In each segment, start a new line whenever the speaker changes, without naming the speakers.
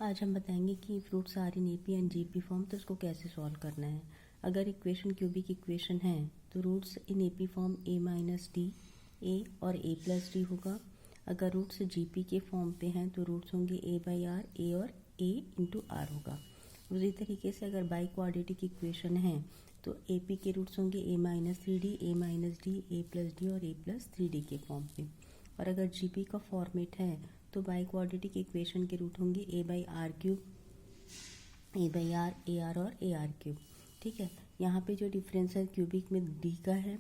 आज हम बताएंगे कि roots are in AP and GP form, तो इसको कैसे सॉल्व करना है। अगर इक्वेशन क्यूबिक इक्वेशन है तो roots in AP form a minus D A और a प्लस डी होगा। अगर रूट्स जीपी के फॉर्म पे हैं तो रूट्स होंगे a बाई आर, a और a इंटू आर होगा। उसी तरीके से अगर बाई क्वाड्रेटिक इक्वेशन है तो AP के रूट्स होंगे a minus three D, a minus D, a plus D और a प्लस थ्री डी के फॉर्म पे। और अगर जीपी का फॉर्मेट है तो बाई क्वाड्रेटिक इक्वेशन के रूट होंगे a by R cube, a by R, A R और ए आर क्यूब। ठीक है, यहाँ पे जो डिफरेंस है क्यूबिक में d का है,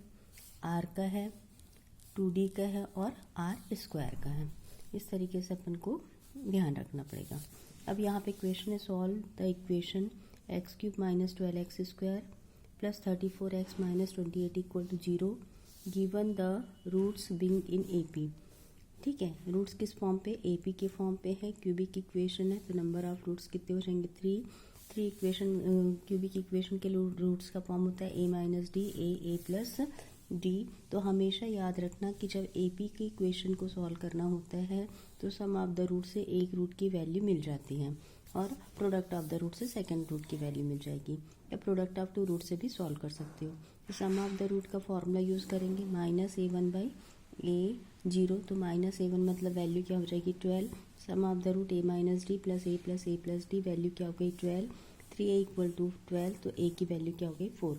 r का है, 2d का है और r स्क्वायर का है। इस तरीके से अपन को ध्यान रखना पड़ेगा। अब यहाँ पे इक्वेशन है solve the equation X cube minus 12x square plus 34x minus 28 equal to 0 given the roots being in AP। ठीक है, रूट्स किस फॉर्म पे, AP के फॉर्म पे है, क्यूबिक इक्वेशन है तो नंबर ऑफ रूट्स कितने हो जाएंगे 3 इक्वेशन क्यूबिक इक्वेशन के रूट्स का फॉर्म होता है a minus D, A plus D. तो हमेशा याद रखना कि जब AP की इक्वेशन को सॉल्व करना होता है तो सम ऑफ द रूट से एक रूट की वैल्यू मिल जाती है और प्रोडक्ट ऑफ द रूट से सेकंड रूट की वैल्यू मिल जाएगी, या प्रोडक्ट ऑफ टू रूट से भी सॉल्व कर सकते हो। तो सम ऑफ द रूट का फॉर्मूला यूज़ करेंगे माइनस a1 बाई a0, तो माइनस a1 मतलब वैल्यू क्या हो जाएगी 12। Sum of the root a minus d plus a plus d, value क्या हो गई 12, 3a इक्वल टू 12, तो a की वैल्यू क्या हो गई 4।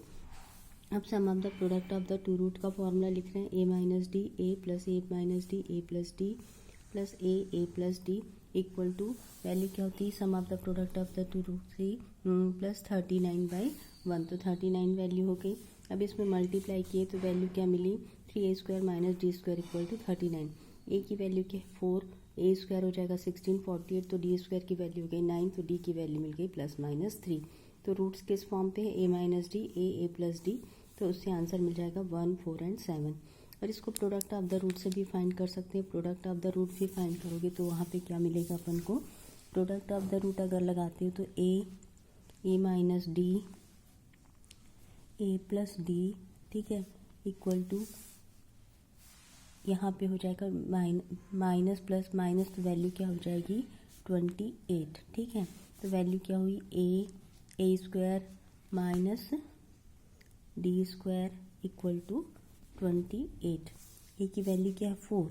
अब sum of the product of the two root का फॉर्मूला लिख रहे हैं a minus D, a minus D, a plus d plus a plus d equal to value क्या होती है sum of the product of the two root से plus 39/1, तो 39 value हो गई। अब इसमें मल्टीप्लाई किए तो वैल्यू क्या मिली 3a square minus D square equal to 39। a की वैल्यू क्या है 4, a स्क्वायर हो जाएगा 16, 48, तो d स्क्वायर की वैल्यू हो गई 9, तो d की वैल्यू मिल गई प्लस माइनस 3। तो रूट्स किस फॉर्म पे है a minus D, a plus D, तो उससे आंसर मिल जाएगा 1, 4 एंड 7। और इसको प्रोडक्ट ऑफ द रूट से भी फाइंड कर सकते हैं। प्रोडक्ट ऑफ द रूट भी फाइंड करोगे तो वहाँ पे क्या मिलेगा अपन को, प्रोडक्ट ऑफ द रूट अगर लगाते हो तो a minus D, a plus D, ठीक है, इक्वल टू यहाँ पे हो जाएगा माइनस प्लस माइनस, तो वैल्यू क्या हो जाएगी 28। ठीक है, तो वैल्यू क्या हुई a square minus D square equal to 28। a की वैल्यू क्या है 4,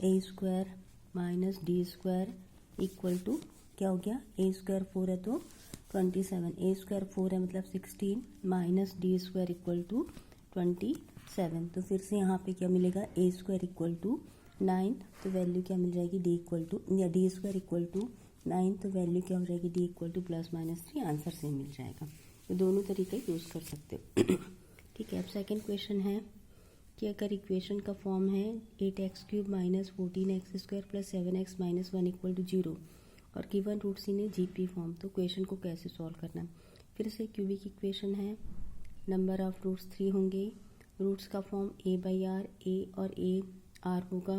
a square minus D square equal to क्या हो गया, a स्क्वायर 4 है तो 27, a स्क्वायर 4 है मतलब 16 minus D square equal to 27। तो फिर से यहाँ पे क्या मिलेगा a स्क्वायर इक्वल टू 9, तो वैल्यू क्या मिल जाएगी d इक्वल टू, या डी स्क्वायर इक्वल टू 9, तो वैल्यू क्या हो जाएगी d equal to plus minus 3, answer same मिल जाएगा। तो दोनों तरीके यूज़ कर सकते हो। ठीक है, अब सेकेंड क्वेश्चन है कि अगर इक्वेशन का फॉर्म है 8x cube minus 14x square plus 7x minus 1 equal to 0 और given roots in GP form, तो क्वेश्चन को कैसे सॉल्व करना है। फिर से क्यूबिक इक्वेशन है, नंबर ऑफ रूट्स 3 होंगे, रूट्स का form a by R, a और a r होगा।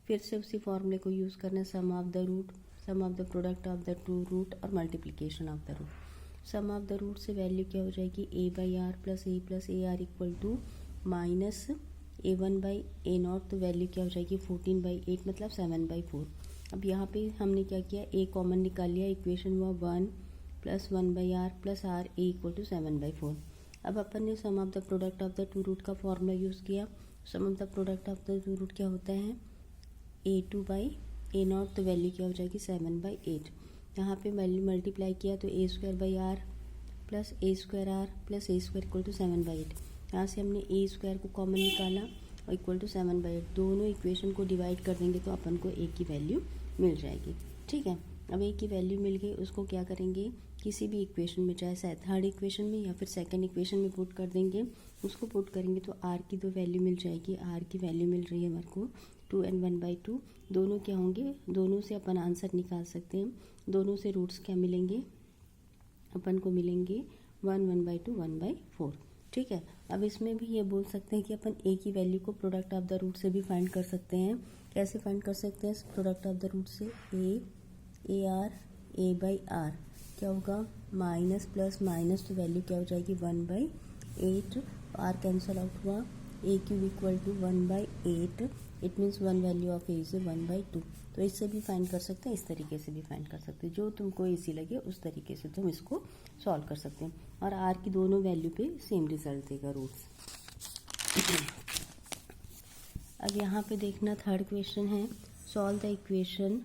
फिर से उसी फॉर्मूले को यूज़ करना है, sum of the root, sum of the product of the two root और multiplication of the root. Sum of the root से वैल्यू क्या हो जाएगी a by are plus a r equal to minus a1 by a0, तो value क्या हो जाएगी 14/8 मतलब 7/4। अब यहाँ पे हमने क्या किया, a कॉमन निकाल लिया, इक्वेशन हुआ 1 plus 1 by are plus r a equal to 7/4। अब अपन ने sum of the product of the two root का फॉर्मूला यूज़ किया। Sum of the product of the two root क्या होता है a2 बाई a0, तो वैल्यू क्या हो जाएगी 7/8। यहाँ पे वैल्यू मल्टीप्लाई किया तो a square by are plus a square R plus a square equal to 7/8। यहाँ से हमने a स्क्वायर को कॉमन निकाला और इक्वल टू 7/8, दोनों इक्वेशन को डिवाइड कर देंगे तो अपन को a की वैल्यू मिल जाएगी। ठीक है, अब a की वैल्यू मिल गई, उसको क्या करेंगे किसी भी इक्वेशन में, चाहे थर्ड इक्वेशन में या फिर सेकंड इक्वेशन में पुट कर देंगे। उसको पुट करेंगे तो r की दो वैल्यू मिल जाएगी, r की वैल्यू मिल रही है हमारे को 2 and 1/2, दोनों क्या होंगे, दोनों से अपन आंसर निकाल सकते हैं। दोनों से रूट्स क्या मिलेंगे अपन को, मिलेंगे 1, 1/2, 1/4। ठीक है, अब इसमें भी ये बोल सकते हैं कि अपन a की वैल्यू को प्रोडक्ट ऑफ द रूट से भी फाइंड कर सकते हैं। कैसे फाइंड कर सकते हैं प्रोडक्ट ऑफ द रूट से, a बाई आर क्या होगा माइनस प्लस माइनस, तो वैल्यू क्या हो जाएगी 1/8, आर कैंसल आउट हुआ, a cube equal to 1/8, it means 1 value of a is 1/2। तो इससे भी फाइंड कर सकते हैं, इस तरीके से भी फाइंड कर सकते हैं, जो तुमको इजी लगे उस तरीके से तुम इसको सॉल्व कर सकते हैं। और आर की दोनों वैल्यू पे सेम रिजल्ट देगा रूट्स। अब यहाँ पे देखना थर्ड क्वेश्चन है, solve the equation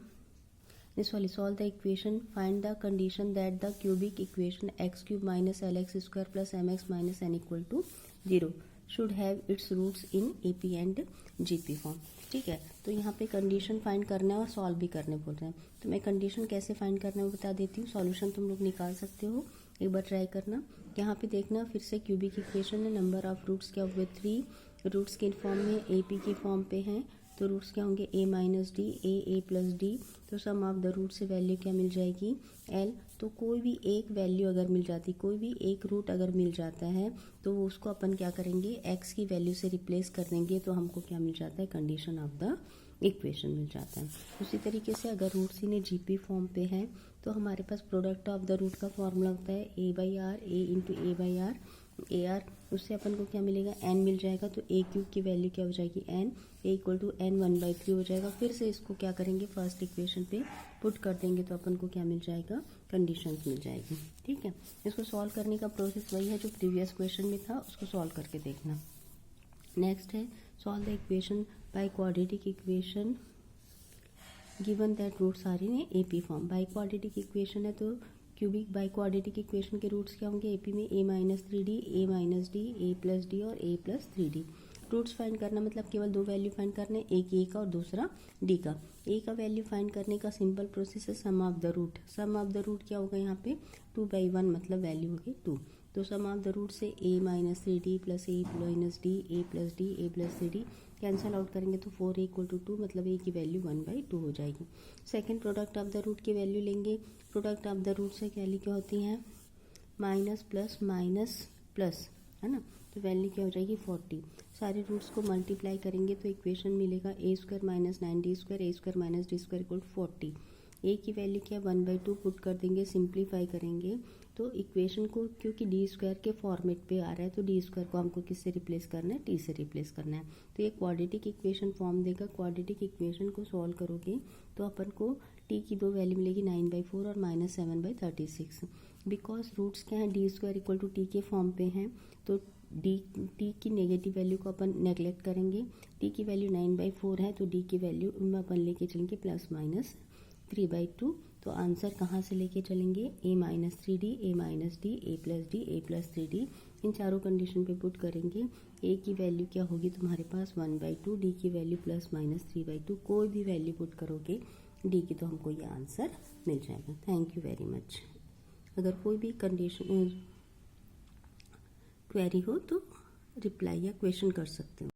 solve the equation, find the condition that the cubic equation x cube minus lx square plus mx minus n equal to 0 should have its roots in AP and GP form। ठीक है, तो यहाँ पे condition find करना है और solve भी करने बोल रहे हैं। तो मैं कंडीशन कैसे फाइंड करना है वो बता देती हूँ, सॉल्यूशन तुम लोग निकाल सकते हो, एक बार ट्राई करना। यहाँ पे देखना फिर से क्यूबिक इक्वेशन है, नंबर ऑफ रूट्स क्या हुए 3, रूट्स के फॉर्म में AP की फॉर्म पे हैं, तो रूट्स क्या होंगे a minus D, a plus D. तो सम ऑफ द रूट से वैल्यू क्या मिल जाएगी l। तो कोई भी एक वैल्यू अगर मिल जाती, कोई भी एक रूट अगर मिल जाता है तो उसको अपन क्या करेंगे, x की वैल्यू से रिप्लेस कर देंगे, तो हमको क्या मिल जाता है, कंडीशन ऑफ द इक्वेशन मिल जाता है। उसी तरीके से अगर रूट्स इन्हें जीपी फॉर्म पे है तो हमारे पास प्रोडक्ट ऑफ द रूट का फॉर्मूला होता है a/r, a into a/r, AR, उससे अपन को क्या मिलेगा, n मिल जाएगा। तो a क्यूब की वैल्यू क्या हो जाएगी n, a equal to n 1/3 हो जाएगा। फिर से इसको क्या करेंगे, फर्स्ट इक्वेशन पे पुट कर देंगे, तो अपन को क्या मिल जाएगा, कंडीशंस मिल जाएगी। ठीक है, इसको सॉल्व करने का प्रोसेस वही है जो प्रीवियस क्वेश्चन में था, उसको सॉल्व करके देखना। नेक्स्ट है solve the equation by quadratic equation given that roots are in AP form. By quadratic equation है तो क्यूबिक बाई क्वाड्रेटिक इक्वेशन के रूट्स क्या होंगे, AP में a minus 3d, a minus D, a plus D और a plus 3d। Roots find करना मतलब केवल दो वैल्यू फाइंड करने, एक a का और दूसरा d का। a का वैल्यू फाइंड करने का सिंपल प्रोसेस है sum of the root. Sum of the root क्या होगा यहाँ पे 2/1 मतलब वैल्यू होगी 2। तो सम ऑफ द रूट से a minus 3d plus a minus D, a plus D, a plus 3d cancel out करेंगे तो 4a इक्वल टू 2 मतलब a की वैल्यू 1/2 हो जाएगी। Second product of the root की वैल्यू लेंगे, प्रोडक्ट ऑफ द रूट से वैल्यू क्या होती है, माइनस प्लस माइनस प्लस, है ना, तो वैल्यू क्या हो जाएगी 40। सारे रूट्स को मल्टीप्लाई करेंगे तो इक्वेशन मिलेगा a² minus 9d square, a² minus D square equal 40। a की वैल्यू क्या 1/2 पुट कर देंगे, सिंप्लीफाई करेंगे तो इक्वेशन को, क्योंकि डी स्क्वायर के फॉर्मेट पे आ रहा है तो डी स्क्वायर को हमको किससे रिप्लेस करना है, टी से रिप्लेस करना है। तो ये क्वाड्रेटिक इक्वेशन फॉर्म देगा। क्वाड्रेटिक इक्वेशन को सॉल्व करोगे तो अपन को टी की दो वैल्यू मिलेगी 9/4 और माइनस 7/36। बिकॉज रूट्स क्या है, D square equal to T के फॉर्म पे हैं तो टी की नेगेटिव वैल्यू को अपन नेगलेक्ट करेंगे। टी की वैल्यू 9/4 है तो डी की वैल्यू उनमें अपन लेके चलेंगे प्लस माइनस 3/2। तो आंसर कहाँ से लेके चलेंगे, a minus 3d, a minus D, a plus D, a plus 3d। इन चारों कंडीशन पे पुट करेंगे। a की वैल्यू क्या होगी तुम्हारे पास 1/2, d की वैल्यू प्लस माइनस 3/2। कोई भी वैल्यू पुट करोगे d की तो हमको ये आंसर मिल जाएगा। Thank you very much. अगर कोई भी कंडीशन क्वेरी हो तो रिप्लाई या क्वेश्चन कर सकते हो।